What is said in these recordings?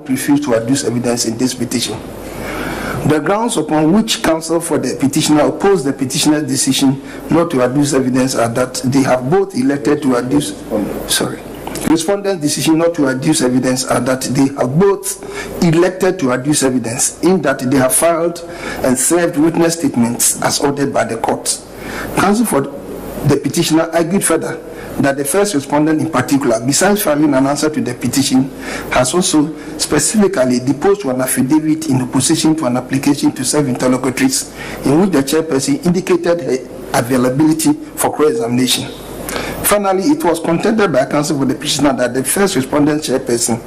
refused to adduce evidence in this petition. The grounds upon which counsel for the petitioner opposed the petitioner's decision not to adduce evidence are that they have both elected to adduce. Respondent's decision not to adduce evidence are that they have both elected to adduce evidence, in that they have filed and served witness statements as ordered by the court. Counsel for the petitioner argued further that the first respondent in particular, besides filing an answer to the petition, has also specifically deposed to an affidavit in opposition to an application to serve interlocutories, in which the chairperson indicated her availability for cross-examination. Finally, it was contended by counsel for the petitioner that the first respondent chairperson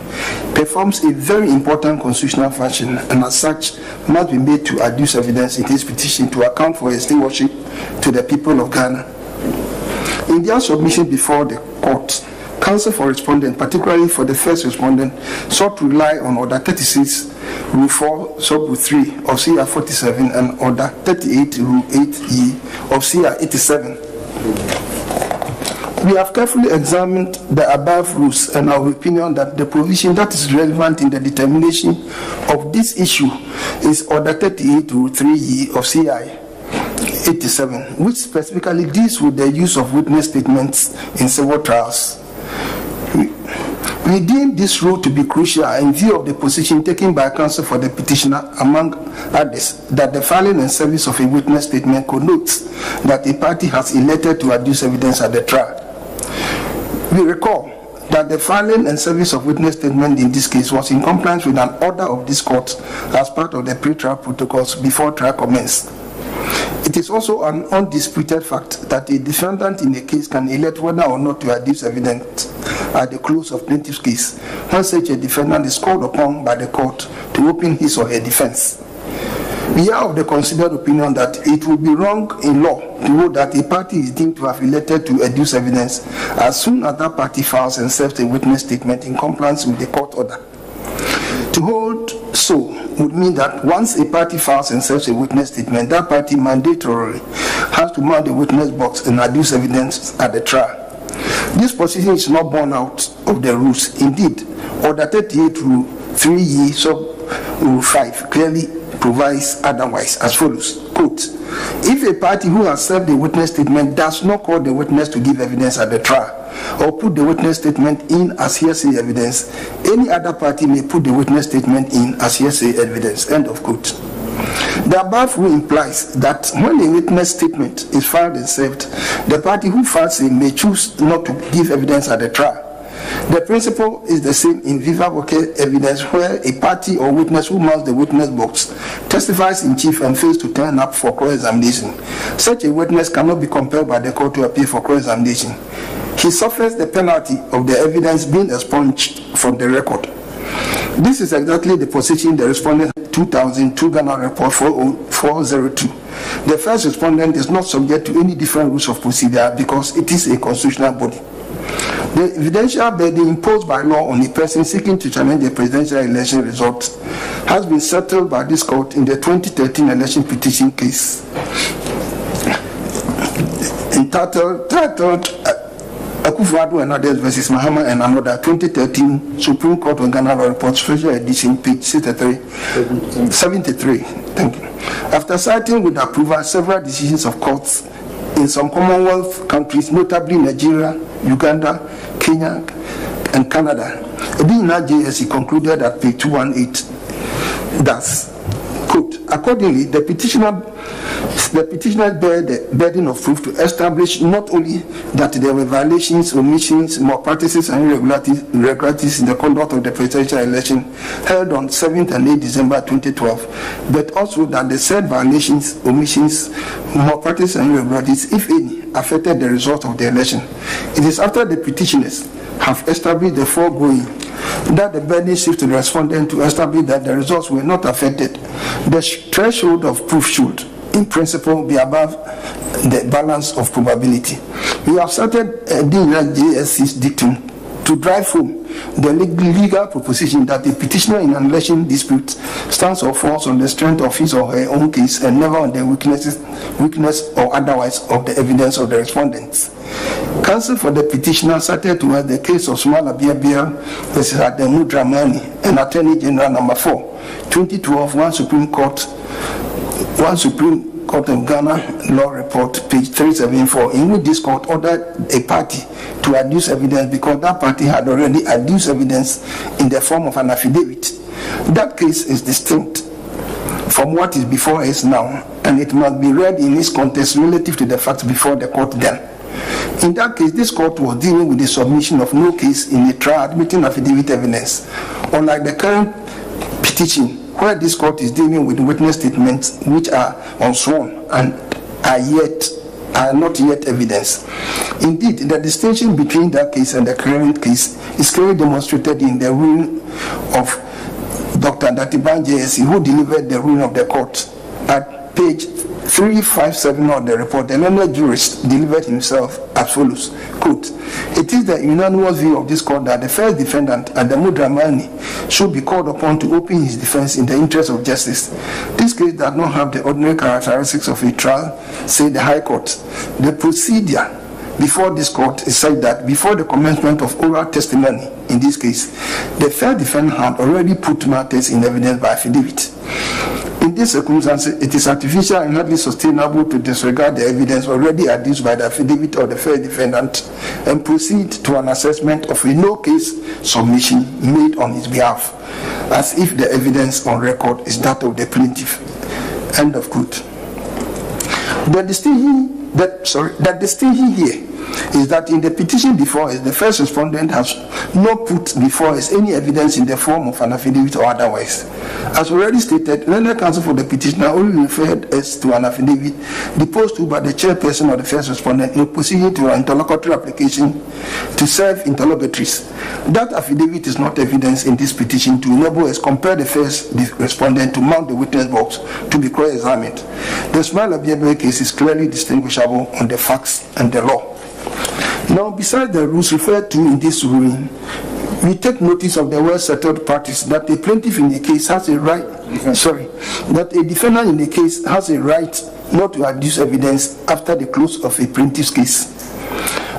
performs a very important constitutional function, and as such must be made to adduce evidence in his petition to account for his stewardship to the people of Ghana. In their submission before the court, counsel for respondent, particularly for the first respondent, sought to rely on Order 36, Rule 4, Sub 3 of CR 47 and Order 38, Rule 8E of CR 87. We have carefully examined the above rules and our opinion that the provision that is relevant in the determination of this issue is Order 38, Rule 3E of CI 87, which specifically deals with the use of witness statements in civil trials. We deem this rule to be crucial in view of the position taken by counsel for the petitioner, among others, that the filing and service of a witness statement connotes that a party has elected to adduce evidence at the trial. We recall that the filing and service of witness statement in this case was in compliance with an order of this court as part of the pre-trial protocols before trial commenced. It is also an undisputed fact that a defendant in a case can elect whether or not to adduce evidence at the close of plaintiff's case when such a defendant is called upon by the court to open his or her defense. We are of the considered opinion that it would be wrong in law to hold that a party is deemed to have elected to adduce evidence as soon as that party files and serves a witness statement in compliance with the court order. To hold so would mean that once a party files and serves a witness statement, that party mandatorily has to mount the witness box and adduce evidence at the trial. This position is not borne out of the rules. Indeed, Order 38 Rule 3E Sub Rule 5 clearly provides otherwise as follows, quote, if a party who has served a witness statement does not call the witness to give evidence at the trial or put the witness statement in as hearsay evidence, any other party may put the witness statement in as hearsay evidence, end of quote. The above rule implies that when a witness statement is filed and served, the party who files it may choose not to give evidence at the trial. The principle is the same in viva voce evidence, where a party or witness who mounts the witness box testifies in chief and fails to turn up for cross-examination. Such a witness cannot be compelled by the court to appear for cross-examination. He suffers the penalty of the evidence being expunged from the record. This is exactly the position the respondent 2002 Ghana Report 402. The first respondent is not subject to any different rules of procedure because it is a constitutional body. The evidential burden imposed by law on a person seeking to challenge a presidential election result has been settled by this court in the 2013 election petition case entitled Akufo-Addo and others versus Mahama and another 2013 Supreme Court of Ghana Law Report Special Edition, page 73. Thank you. After citing with approval several decisions of courts in some Commonwealth countries, notably Nigeria, Uganda, Kenya, and Canada, Ebina JSC concluded at page 218 thus, quote, accordingly, the petitioner bear the burden of proof to establish not only that there were violations, omissions, malpractices, and irregularities in the conduct of the presidential election held on 7th and 8th December 2012, but also that the said violations, omissions, malpractices, and irregularities, if any, affected the result of the election. It is after the petitioners have established the foregoing that the burden shifts to the respondent to establish that the results were not affected. The threshold of proof should, in principle, be above the balance of probability. We have cited the JSC's dictum to drive home the legal proposition that the petitioner in an election dispute stands or falls on the strength of his or her own case and never on the weakness or otherwise of the evidence of the respondents. Counsel for the petitioner cited to us the case of Smala Biabia versus Adamu Dramani and Attorney General number 4, 2012, one Supreme Court of Ghana Law Report, page 374, in which this court ordered a party to adduce evidence because that party had already adduced evidence in the form of an affidavit. That case is distinct from what is before us now, and it must be read in its context relative to the facts before the court then. In that case, this court was dealing with the submission of no case in a trial admitting affidavit evidence, unlike the current petition, where this court is dealing with witness statements which are unsworn and are not yet evidence. Indeed, the distinction between that case and the current case is clearly demonstrated in the ruling of Dr. Datiban JSC, who delivered the ruling of the court at page 357 of the report. The learned jurist delivered himself as follows, quote, "It is the unanimous view of this court that the first defendant, Adamu Dramani, should be called upon to open his defense in the interest of justice. This case does not have the ordinary characteristics of a trial," said the High Court. "The procedure before this court is such that before the commencement of oral testimony in this case, the first defendant had already put matters in evidence by affidavit. In this circumstance, it is artificial and hardly sustainable to disregard the evidence already adduced by the affidavit of the first defendant and proceed to an assessment of a no-case submission made on his behalf, as if the evidence on record is that of the plaintiff." End of quote. The distinction here is that in the petition before us, the first respondent has not put before us any evidence in the form of an affidavit or otherwise. As already stated, learned counsel for the petitioner only referred us to an affidavit deposed to by the chairperson of the first respondent in opposition to an interlocutory application to serve interrogatories. That affidavit is not evidence in this petition to enable us compare the first respondent to mount the witness box to be cross-examined. The Smala Biabia case is clearly distinguishable on the facts and the law. Now, besides the rules referred to in this ruling, we take notice of the well-settled practice that a plaintiff in a case has a right, that a defendant in a case has a right not to adduce evidence after the close of a plaintiff's case.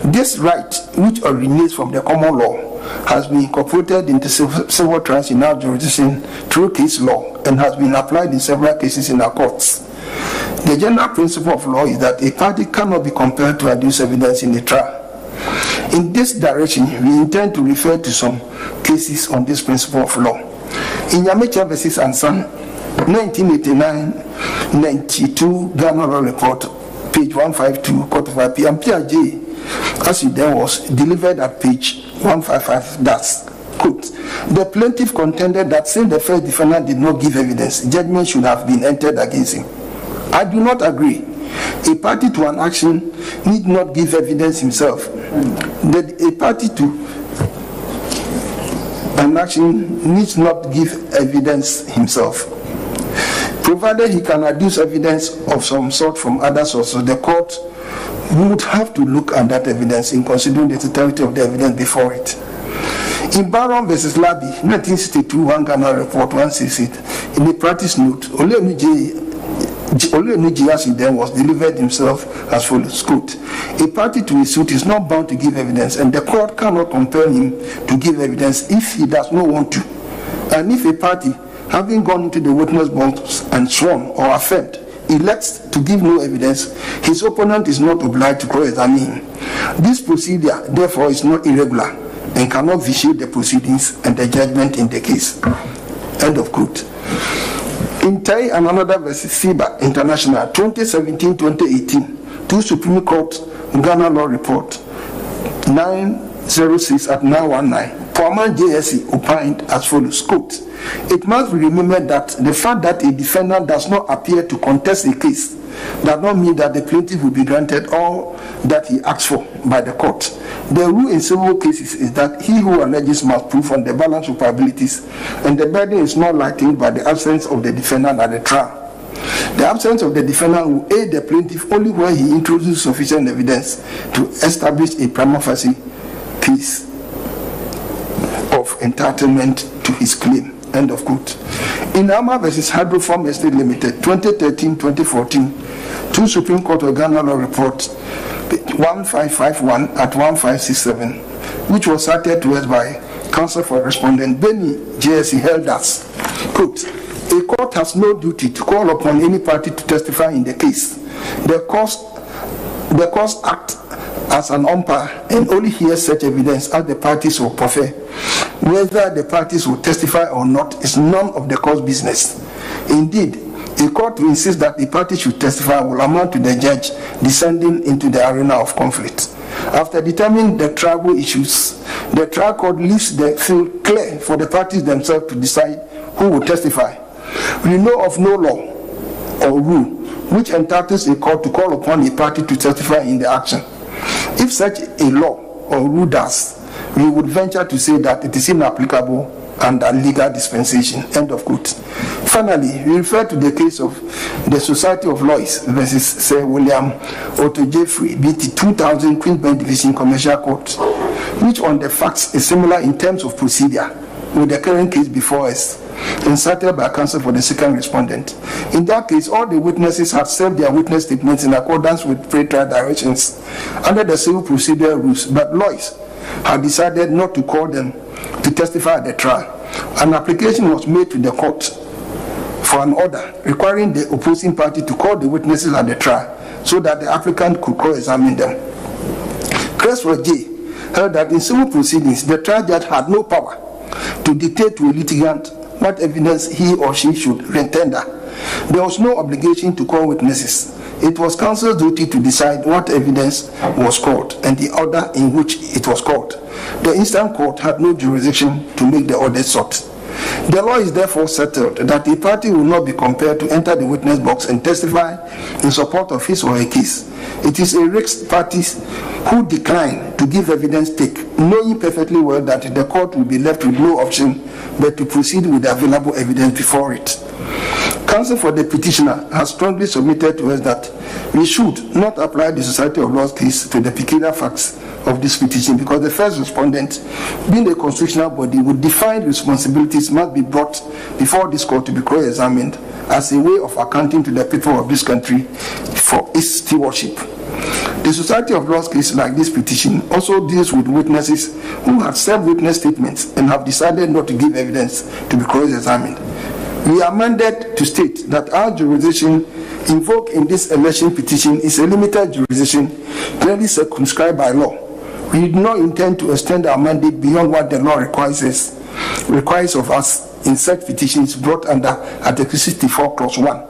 This right, which originates from the common law, has been incorporated into civil trials in our jurisdiction through case law and has been applied in several cases in our courts. The general principle of law is that a party cannot be compelled to adduce evidence in a trial. In this direction, we intend to refer to some cases on this principle of law. In Nyamecha vs. Ansan, 1989-92 Ghana Law Report, page 152, Court of Appeal, and PRJ, as it then was, delivered at page 155, that's, quote, "The plaintiff contended that since the first defendant did not give evidence, judgment should have been entered against him. I do not agree. A party to an action need not give evidence himself. A party to an action needs not give evidence himself. Provided he can adduce evidence of some sort from other sources, the court would have to look at that evidence in considering the totality of the evidence before it." In Baron versus Labi, 1962, one Ghana Report 168, in the practice note, Olenuji then was delivered himself as follows, quote, "A party to a suit is not bound to give evidence, and the court cannot compel him to give evidence if he does not want to. And if a party, having gone into the witness box and sworn or affirmed, elects to give no evidence, his opponent is not obliged to cross-examine him. This procedure, therefore, is not irregular and cannot vitiate the proceedings and the judgment in the case." End of quote. In Tai and another versus FIBA International, 2017-2018, 2 Supreme Court Ghana Law Report, 906 at 919, Poaman JSC opined as follows, quote, "It must be remembered that the fact that a defendant does not appear to contest a case does not mean that the plaintiff will be granted all that he asks for by the court. The rule in civil cases is that he who alleges must prove on the balance of probabilities, and the burden is not lightened by the absence of the defendant at the trial. The absence of the defendant will aid the plaintiff only when he introduces sufficient evidence to establish a prima facie case of entitlement to his claim. End of quote. In Ama versus Hydroform Estate Limited, 2013-2014, 2 Supreme Court of Ghana Law Report 1551 at 1567, which was cited to us by Counsel for Respondent Benny JSC, held as, quote, a court has no duty to call upon any party to testify in the case. The courts act as an umpire and only hears such evidence as the parties will prefer. Whether the parties will testify or not is none of the court's business. Indeed, a court to insist that the party should testify will amount to the judge descending into the arena of conflict. After determining the tribal issues, the trial court leaves the field clear for the parties themselves to decide who will testify. We know of no law or rule which entitles a court to call upon a party to testify in the action. If such a law or rule does, we would venture to say that it is inapplicable under legal dispensation. End of quote. Finally, we refer to the case of the Society of Lawyers versus Sir William Otto Jeffrey, BT 2000, Queensbend Division Commercial Court, which on the facts is similar in terms of procedure with the current case before us, incited by counsel for the second respondent. In that case, all the witnesses had served their witness statements in accordance with pre-trial directions under the civil procedure rules, but lawyers had decided not to call them to testify at the trial. An application was made to the court for an order requiring the opposing party to call the witnesses at the trial so that the applicant could cross-examine them. Creswell J. held that in civil proceedings, the trial judge had no power to dictate to a litigant what evidence he or she should tender. There was no obligation to call witnesses. It was counsel's duty to decide what evidence was called and the order in which it was called. The instant court had no jurisdiction to make the order sought. The law is therefore settled that a party will not be compelled to enter the witness box and testify in support of his or her case. It is a risk parties who decline to give evidence take, knowing perfectly well that the court will be left with no option but to proceed with the available evidence before it. Counsel for the petitioner has strongly submitted to us that we should not apply the Society of Laws case to the peculiar facts of this petition because the first respondent, being a constitutional body, with defined responsibilities must be brought before this court to be cross-examined as a way of accounting to the people of this country for its stewardship. The Society of Laws case, like this petition, also deals with witnesses who have served witness statements and have decided not to give evidence to be cross-examined. We are amended to state that our jurisdiction invoked in this election petition is a limited jurisdiction clearly circumscribed by law. We do not intend to extend our mandate beyond what the law requires of us in such petitions brought under Article 64, Clause 1,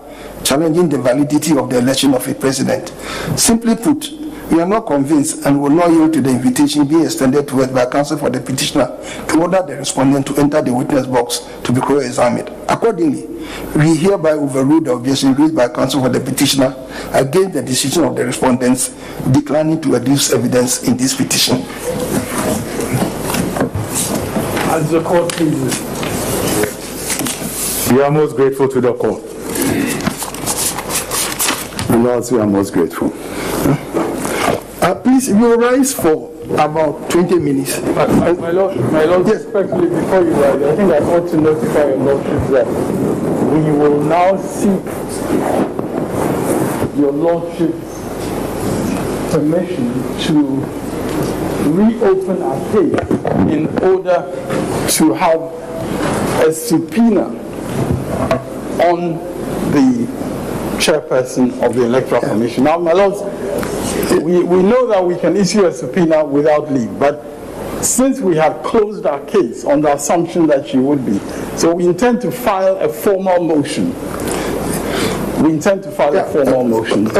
challenging the validity of the election of a president. Simply put, we are not convinced and will not yield to the invitation being extended to us by counsel for the petitioner to order the respondent to enter the witness box to be cross-examined. Accordingly, we hereby overrule the objection raised by counsel for the petitioner against the decision of the respondents declining to adduce evidence in this petition. As the court pleases. We are most grateful to the court. And also we are most grateful. Please, you will rise for about 20 minutes. My Lord, yes. Respectfully, before you rise, I think I ought to notify your Lordship that we will now seek your Lordship's permission to reopen our case in order to have a subpoena on the chairperson of the Electoral Commission. Now, my Lords, we know that we can issue a subpoena without leave, but since we have closed our case on the assumption that she would be, so we intend to file a formal motion.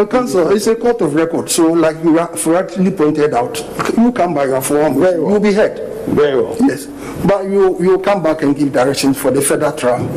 Counsel, it's a court of record, so like you correctly pointed out, you come by your form, you'll be heard. Very well. Yes, but you come back and give directions for the further trial.